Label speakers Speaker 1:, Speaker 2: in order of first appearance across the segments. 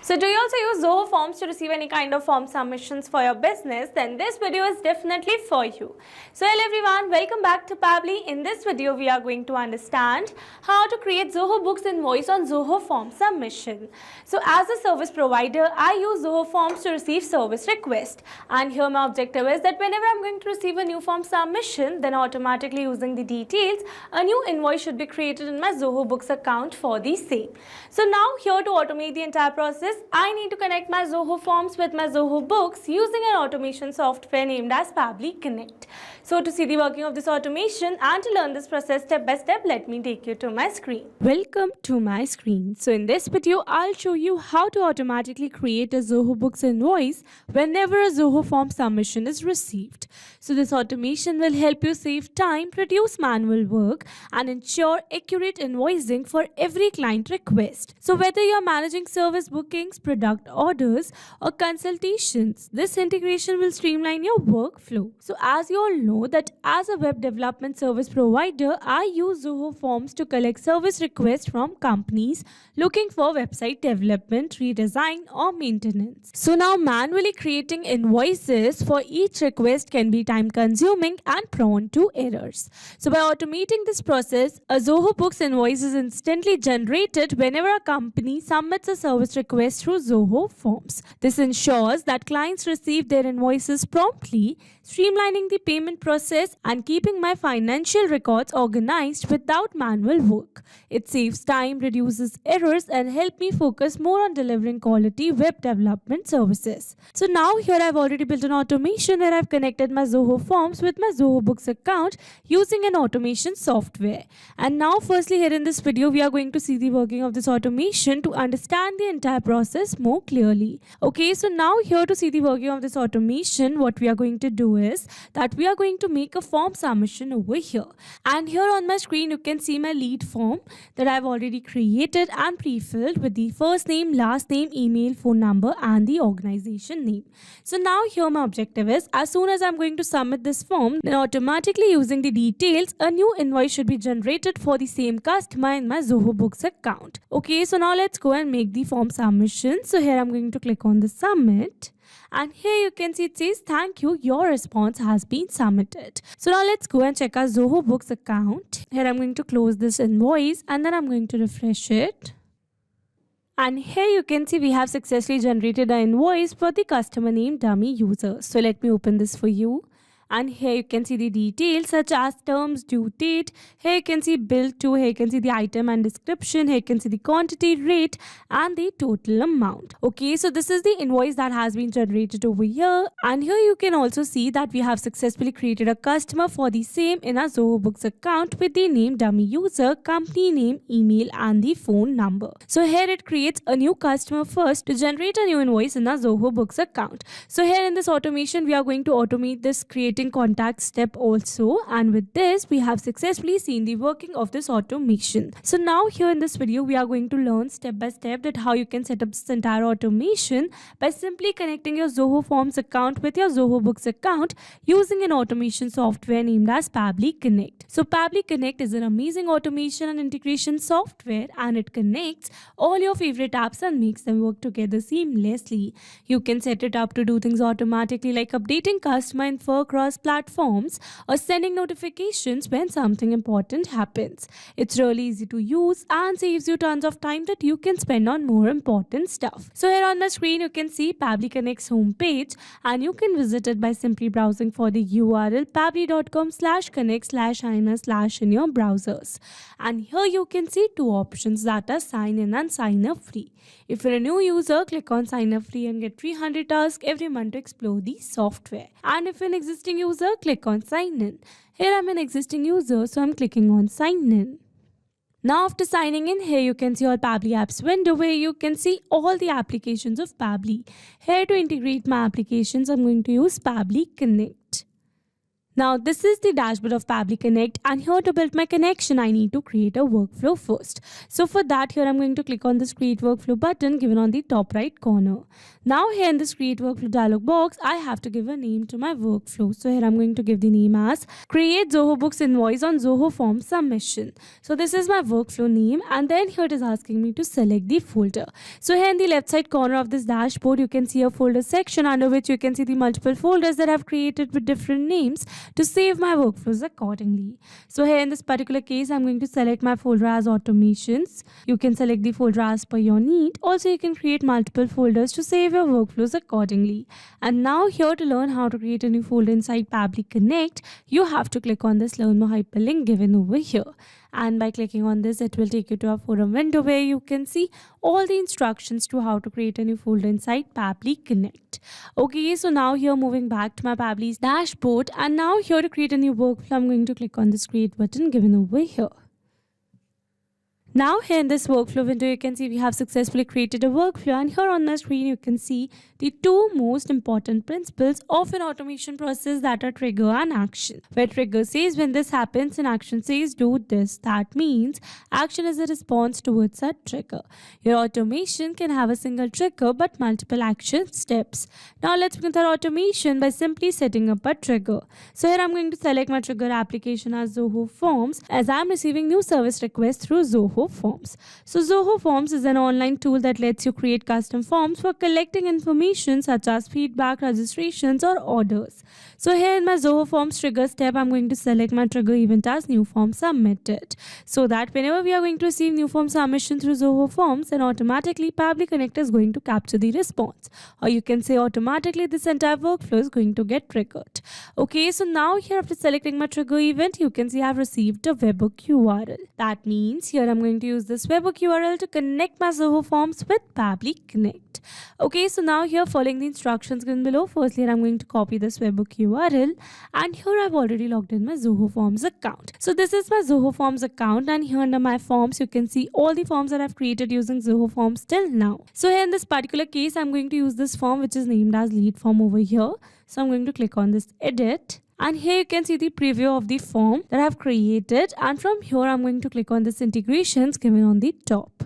Speaker 1: So do you also use Zoho Forms to receive any kind of form submissions for your business? Then this video is definitely for you. So hello everyone, welcome back to Pabbly. In this video, we are going to understand how to create Zoho Books invoice on Zoho Forms submission. So as a service provider, I use Zoho Forms to receive service requests. And here my objective is that whenever I'm going to receive a new form submission, then automatically using the details, a new invoice should be created in my Zoho Books account for the same. So now here to automate the entire process, I need to connect my Zoho Forms with my Zoho Books using an automation software named as Pabbly Connect. So to see the working of this automation and to learn this process step by step, let me take you to my screen. Welcome to my screen. So in this video, I'll show you how to automatically create a Zoho Books invoice whenever a Zoho Form submission is received. So this automation will help you save time, reduce manual work, and ensure accurate invoicing for every client request. So whether you're managing service bookings, product orders, or consultations, this integration will streamline your workflow. So as you all know that as a web development service provider, I use Zoho Forms to collect service requests from companies looking for website development, redesign, or maintenance. So now manually creating invoices for each request can be time consuming and prone to errors. So by automating this process, a Zoho Books invoice is instantly generated whenever a company submits a service request through Zoho Forms. This ensures that clients receive their invoices promptly, streamlining the payment process and keeping my financial records organized without manual work. It saves time, reduces errors, and helps me focus more on delivering quality web development services. So now here I've already built an automation where I've connected my Zoho Forms with my Zoho Books account using an automation software. And now firstly here in this video, we are going to see the working of this automation to understand the entire process more clearly. Okay, so now here to see the working of this automation, what we are going to do is that we are going to make a form submission over here. And here on my screen, you can see my lead form that I've already created and pre-filled with the first name, last name, email, phone number, and the organization name. So now here my objective is, as soon as I'm going to submit this form, then automatically using the details, a new invoice should be generated for the same customer in my Zoho Books account. Okay, so now let's go and make the form submission. So here I'm going to click on the submit. And here you can see it says, thank you, your response has been submitted. So now let's go and check our Zoho Books account. Here I'm going to close this invoice and then I'm going to refresh it. And here you can see we have successfully generated an invoice for the customer name dummy user. So let me open this for you. And here you can see the details such as terms, due date. Here you can see bill to. Here you can see the item and description. Here you can see the quantity, rate, and the total amount. Okay, so this is the invoice that has been generated over here. And here you can also see that we have successfully created a customer for the same in our Zoho Books account with the name dummy user, company name, email, and the phone number. So here it creates a new customer first to generate a new invoice in our Zoho Books account. So here in this automation, we are going to automate this creating contact step also, and with this we have successfully seen the working of this automation. So now here in this video we are going to learn step by step that how you can set up this entire automation by simply connecting your Zoho Forms account with your Zoho Books account using an automation software named as Pabbly Connect. So Pabbly Connect is an amazing automation and integration software, and it connects all your favorite apps and makes them work together seamlessly. You can set it up to do things automatically like updating customer info across platforms or sending notifications when something important happens. It's really easy to use and saves you tons of time that you can spend on more important stuff. So here on the screen you can see Pabbly Connect's homepage, and you can visit it by simply browsing for the URL pabbly.com/connect/ina/ in your browsers. And here you can see two options, that are sign in and sign up free. If you're a new user, click on sign up free and get 300 tasks every month to explore the software. And if you're an existing user, click on sign in. Here I'm an existing user, so I'm clicking on sign in. Now after signing in, here you can see all Pabbly apps window where you can see all the applications of Pabbly. Here to integrate my applications, I'm going to use Pabbly Connect. Now this is the dashboard of Pabbly Connect, and here to build my connection I need to create a workflow first. So for that, here I'm going to click on this create workflow button given on the top right corner. Now here in this create workflow dialog box, I have to give a name to my workflow. So here I'm going to give the name as create Zoho Books invoice on Zoho Forms submission. So this is my workflow name, and then here it is asking me to select the folder. So here in the left side corner of this dashboard, you can see a folder section under which you can see the multiple folders that I've created with different names to save my workflows accordingly. So here in this particular case, I'm going to select my folder as automations. You can select the folder as per your need. Also, you can create multiple folders to save your workflows accordingly. And now here to learn how to create a new folder inside Pabbly Connect, you have to click on this learn more hyperlink given over here. And by clicking on this, it will take you to a forum window where you can see all the instructions to how to create a new folder inside Pabbly Connect. Okay, so now here moving back to my Pabbly's dashboard, and now here to create a new workflow, I'm going to click on this create button given over here. Now here in this workflow window, you can see we have successfully created a workflow, and here on the screen you can see the two most important principles of an automation process, that are trigger and action. Where trigger says when this happens and action says do this. That means action is a response towards a trigger. Your automation can have a single trigger but multiple action steps. Now let's begin our automation by simply setting up a trigger. So here I'm going to select my trigger application as Zoho Forms, as I'm receiving new service requests through Zoho Forms. So Zoho Forms is an online tool that lets you create custom forms for collecting information such as feedback, registrations or orders. So here in my Zoho Forms trigger step, I'm going to select my trigger event as new form submitted, so that whenever we are going to receive new form submission through Zoho Forms, then automatically Pabbly Connect is going to capture the response, or you can say automatically this entire workflow is going to get triggered. Okay, so now here after selecting my trigger event, you can see I've received a webhook URL. That means here I'm going to use this webhook URL to connect my Zoho Forms with Pabbly Connect. Okay, so now here following the instructions given below, firstly I'm going to copy this webhook URL, and here I've already logged in my Zoho Forms account. So this is my Zoho Forms account, and here under my forms you can see all the forms that I've created using Zoho Forms till now. So here in this particular case, I'm going to use this form which is named as lead form over here. So I'm going to click on this edit, and here you can see the preview of the form that I've created, and from here I'm going to click on this integrations given on the top.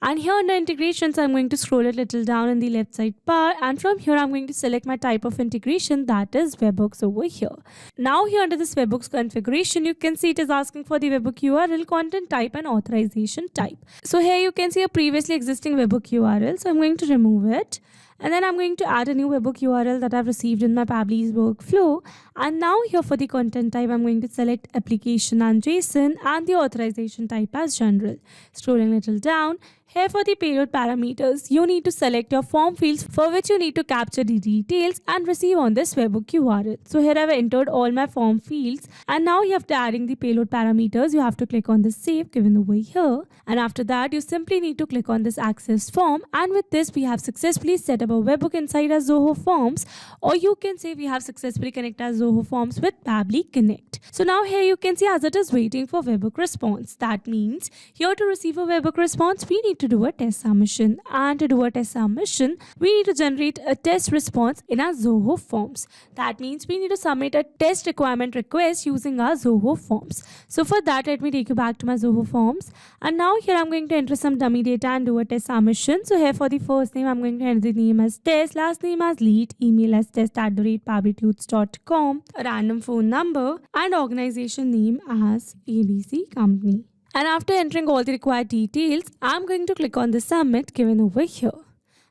Speaker 1: And here under integrations, I'm going to scroll a little down in the left side bar, and from here I'm going to select my type of integration, that is webhooks over here. Now here under this webhooks configuration, you can see it is asking for the webhook URL, content type and authorization type. So here you can see a previously existing webhook URL, so I'm going to remove it. And then I'm going to add a new webhook URL that I've received in my Pabbly's workflow. And now here for the content type, I'm going to select application and JSON, and the authorization type as general. Scrolling a little down, here for the payload parameters, you need to select your form fields for which you need to capture the details and receive on this webhook URL. So here I've entered all my form fields, and now after adding the payload parameters, you have to click on the save given over here. And after that, you simply need to click on this access form, and with this we have successfully set up a webhook inside our Zoho Forms, or you can say we have successfully connected our Zoho Forms with Pabbly Connect. So now here you can see as it is waiting for webhook response. That means here to receive a webhook response, we need to do a test submission, and to do a test submission, we need to generate a test response in our Zoho Forms. That means we need to submit a test requirement request using our Zoho Forms. So for that, let me take you back to my Zoho Forms, and now here I'm going to enter some dummy data and do a test submission. So here for the first name, I'm going to enter the name as test, last name as lead, email as test@pabblytudes.com, a random phone number, and organization name as ABC Company. And after entering all the required details, I'm going to click on the submit given over here.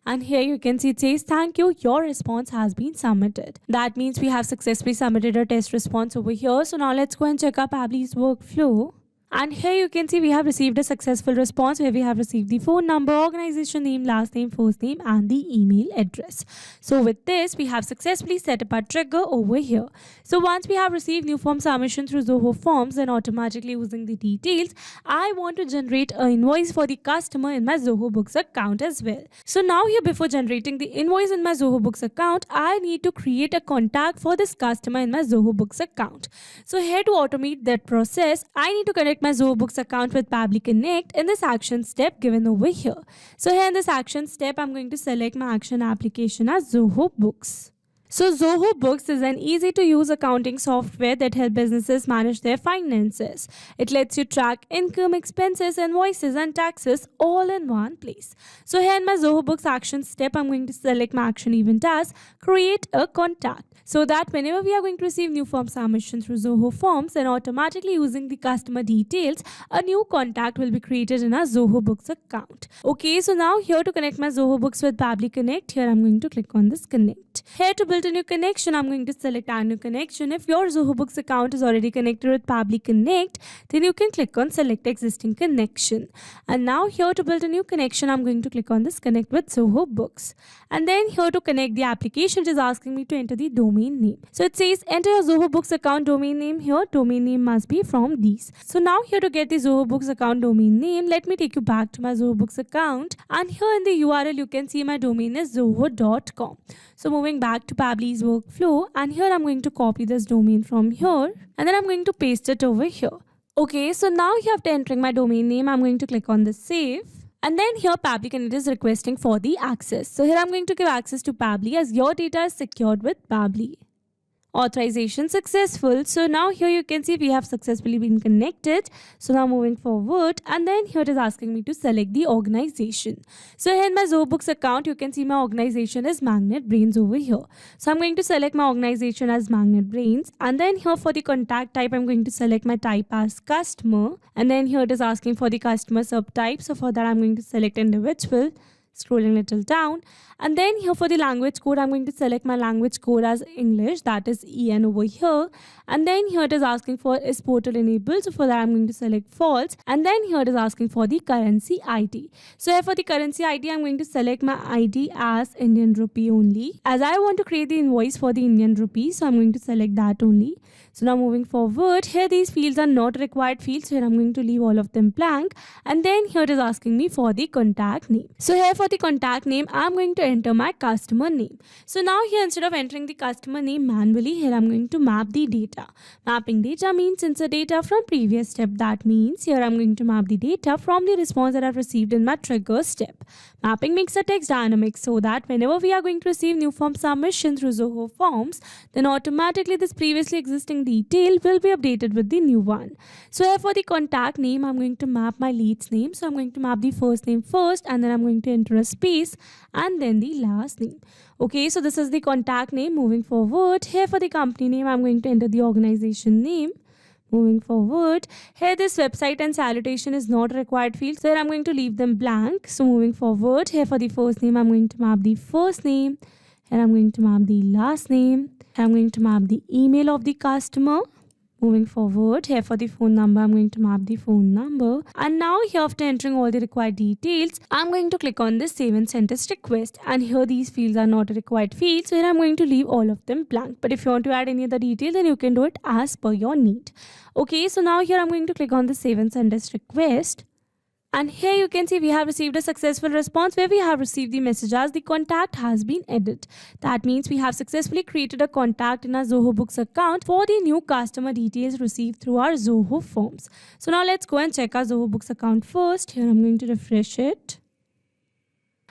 Speaker 1: And here you can see it says, thank you, your response has been submitted. That means we have successfully submitted a test response over here. So now let's go and check our Pabbly's workflow. And here you can see we have received a successful response where we have received the phone number, organization name, last name, first name, and the email address. So with this, we have successfully set up our trigger over here. So once we have received new form submission through Zoho Forms, then automatically using the details, I want to generate an invoice for the customer in my Zoho Books account as well. So now here, before generating the invoice in my Zoho Books account, I need to create a contact for this customer in my Zoho Books account. So here to automate that process, I need to connect my Zoho Books account with Pabbly Connect in this action step given over here. So here in this action step, I'm going to select my action application as Zoho Books. So Zoho Books is an easy to use accounting software that helps businesses manage their finances. It lets you track income, expenses, invoices and taxes all in one place. So here in my Zoho Books action step, I'm going to select my action event as create a contact. So that whenever we are going to receive new form submission through Zoho Forms, then automatically using the customer details, a new contact will be created in our Zoho Books account. Okay, so now here to connect my Zoho Books with Pabbly Connect, here I'm going to click on this connect. Here to build a new connection, I'm going to select add new connection. If your Zoho Books account is already connected with Pabbly Connect, then you can click on select existing connection. And now here to build a new connection, I'm going to click on this connect with Zoho Books. And then here to connect the application, it is asking me to enter the domain name. So it says enter your Zoho Books account domain name here. Domain name must be from these. So now here to get the Zoho Books account domain name, let me take you back to my Zoho Books account. And here in the URL, you can see my domain is zoho.com. So moving back to Pabbly's workflow, and here I'm going to copy this domain from here and then I'm going to paste it over here. Okay, so now here after entering my domain name, I'm going to click on the save. And then here Pabbly Connect is requesting for the access. So here I'm going to give access to Pabbly as your data is secured with Pabbly. Authorization successful. So now here you can see we have successfully been connected. So now moving forward, and then here it is asking me to select the organization. So here in my Zoho Books account, you can see my organization is Magnet Brains over here. So I'm going to select my organization as Magnet Brains, and then here for the contact type, I'm going to select my type as customer, and then here it is asking for the customer subtype. So for that I'm going to select individual. Scrolling little down, and then here for the language code, I'm going to select my language code as English, that is EN over here. And then here it is asking for is portal enabled, so for that I'm going to select false. And then here it is asking for the currency ID. So here for the currency ID, I'm going to select my ID as Indian rupee only, as I want to create the invoice for the Indian rupee, so I'm going to select that only. So now moving forward, here these fields are not required fields, so here I'm going to leave all of them blank. And then here it is asking me for the contact name. So here for the contact name, I'm going to enter my customer name. So now here instead of entering the customer name manually, here I'm going to map the data. Mapping data means insert data from previous step. That means here I'm going to map the data from the response that I've received in my trigger step. Mapping makes the text dynamic so that whenever we are going to receive new form submission through Zoho Forms, then automatically this previously existing detail will be updated with the new one. So here for the contact name, I'm going to map my lead's name. So I'm going to map the first name first, and then I'm going to enter a space and then the last name. Okay, so this is the contact name. Moving forward, here for the company name, I'm going to enter the organization name. Moving forward, here this website and salutation is not required field, so here I'm going to leave them blank. So moving forward, here for the first name, I'm going to map the first name. Here I'm going to map the last name. Here I'm going to map the email of the customer. Moving forward, here for the phone number, I'm going to map the phone number. And now here after entering all the required details, I'm going to click on this save and send test request. And here these fields are not a required field, so here I'm going to leave all of them blank. But if you want to add any other detail, then you can do it as per your need. Okay, so now here I'm going to click on the save and send test request. And here you can see we have received a successful response where we have received the message as the contact has been added. That means we have successfully created a contact in our Zoho Books account for the new customer details received through our Zoho Forms. So now let's go and check our Zoho Books account first. Here I'm going to refresh it.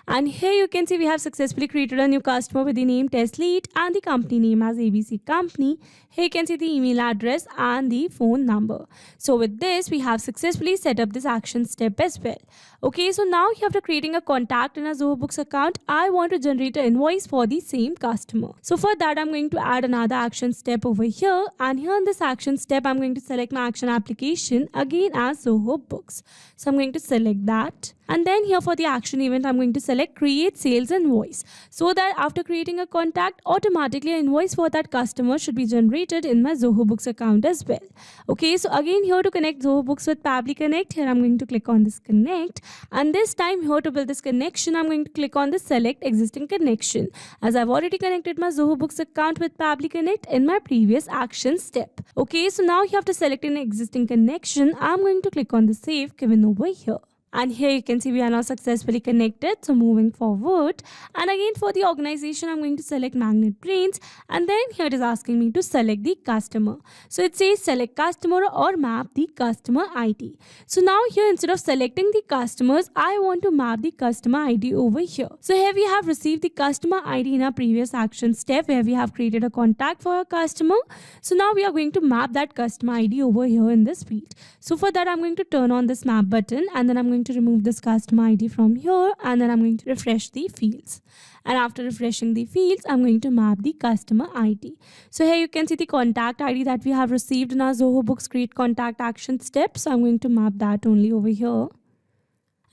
Speaker 1: And here you can see we have successfully created a new customer with the name Test Lead and the company name as ABC Company. Here you can see the email address and the phone number. So with this, we have successfully set up this action step as well. Okay, so now after creating a contact in a Zoho Books account, I want to generate an invoice for the same customer. So for that, I'm going to add another action step over here. And here in this action step, I'm going to select my action application again as Zoho Books. So I'm going to select that. And then here for the action event, I'm going to select create sales invoice, so that after creating a contact, automatically an invoice for that customer should be generated in my Zoho Books account as well. Okay, so again here to connect Zoho Books with Pabbly Connect, here I'm going to click on this connect, and this time here to build this connection, I'm going to click on the select existing connection, as I've already connected my Zoho Books account with Pabbly Connect in my previous action step. Okay, so now you have to select an existing connection. I'm going to click on the save given over here. And here you can see we are now successfully connected. So moving forward, and again for the organization, I'm going to select magnet brains, and then here it is asking me to select the customer. So it says select customer or map the customer ID. So now here instead of selecting the customers, I want to map the customer ID over here. So here we have received the customer ID in our previous action step where we have created a contact for a customer. So now we are going to map that customer ID over here in this field. So for that I'm going to turn on this map button, and then I'm going to remove this customer ID from here, and then I'm going to refresh the fields. And after refreshing the fields, I'm going to map the customer ID. So here you can see the contact ID that we have received in our Zoho Books Create Contact Action step. So I'm going to map that only over here.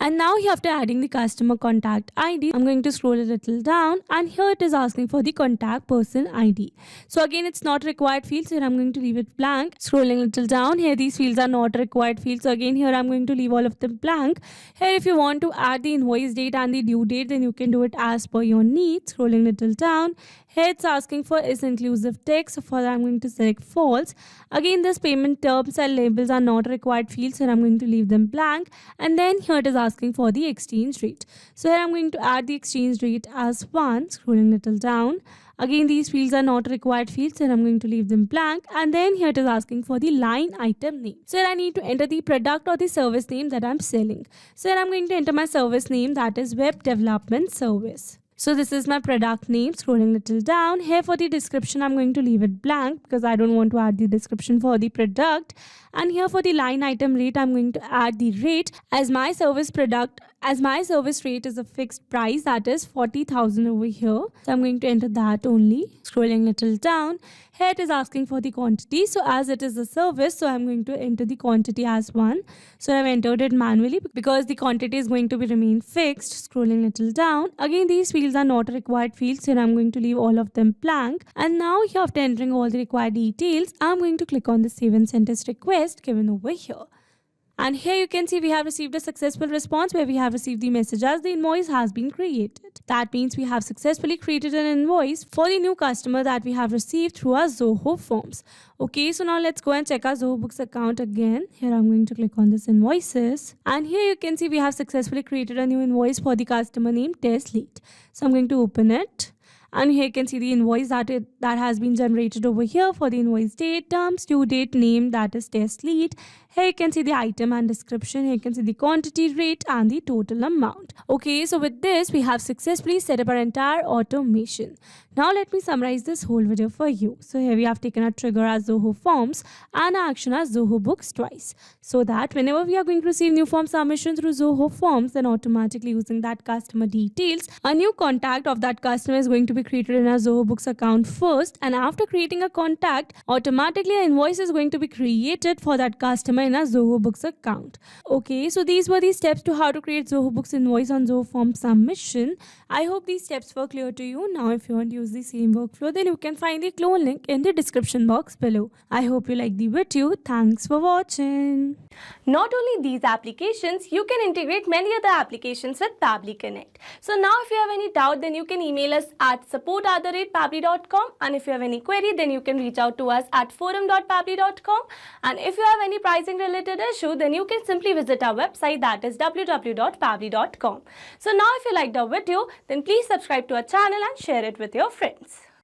Speaker 1: And now here after adding the customer contact ID, I'm going to scroll a little down, and here it is asking for the contact person ID. So again, it's not required field, so I'm going to leave it blank. Scrolling a little down, here these fields are not required fields. So again, here I'm going to leave all of them blank. Here if you want to add the invoice date and the due date, then you can do it as per your needs. Scrolling a little down, here it's asking for is inclusive text. So for that I'm going to select false. Again, this payment terms and labels are not required fields, so I'm going to leave them blank. And then here it is asking for the exchange rate. So here I'm going to add the exchange rate as 1. Scrolling little down. Again, these fields are not required fields, so I'm going to leave them blank. And then here it is asking for the line item name. So here I need to enter the product or the service name that I'm selling. So here I'm going to enter my service name, that is Web Development Service. So this is my product name. Scrolling little down. Here for the description, I'm going to leave it blank because I don't want to add the description for the product. And here for the line item rate, I'm going to add the rate as my service rate is a fixed price, that is 40,000 over here. So I'm going to enter that only. Scrolling little down. Here it is asking for the quantity. So as it is a service, so I'm going to enter the quantity as 1. So I've entered it manually because the quantity is going to be remain fixed. Scrolling little down. Again, these fields are not required fields, so I'm going to leave all of them blank. And now here after entering all the required details, I'm going to click on the save and send test request given over here. And here you can see we have received a successful response where we have received the message as the invoice has been created. That means we have successfully created an invoice for the new customer that we have received through our Zoho Forms. Okay, so now let's go and check our Zoho Books account again. Here I'm going to click on this invoices. And here you can see we have successfully created a new invoice for the customer name Test Lead. So I'm going to open it. And here you can see the invoice that has been generated over here for the invoice date, terms, due date, name, that is Test Lead. Here you can see the item and description. Here you can see the quantity, rate, and the total amount. Okay, so with this, we have successfully set up our entire automation. Now let me summarize this whole video for you. So here we have taken a trigger as Zoho Forms and our action as Zoho Books twice. So that whenever we are going to receive new form submission through Zoho Forms, then automatically using that customer details, a new contact of that customer is going to be created in our Zoho Books account first. And after creating a contact, automatically an invoice is going to be created for that customer in our Zoho Books account. Okay, so these were the steps to how to create Zoho Books invoice on Zoho Form submission. I hope these steps were clear to you. Now if you want to use the same workflow, then you can find the clone link in the description box below. I hope you like the video. Thanks for watching.
Speaker 2: Not only these applications, you can integrate many other applications with Pabbly Connect. So now if you have any doubt, then you can email us at support@pabbly.com, and if you have any query, then you can reach out to us at forum.pabbly.com. And if you have any pricing related issue, then you can simply visit our website, that is www.pabbly.com. So now if you liked our video, then please subscribe to our channel and share it with your friends.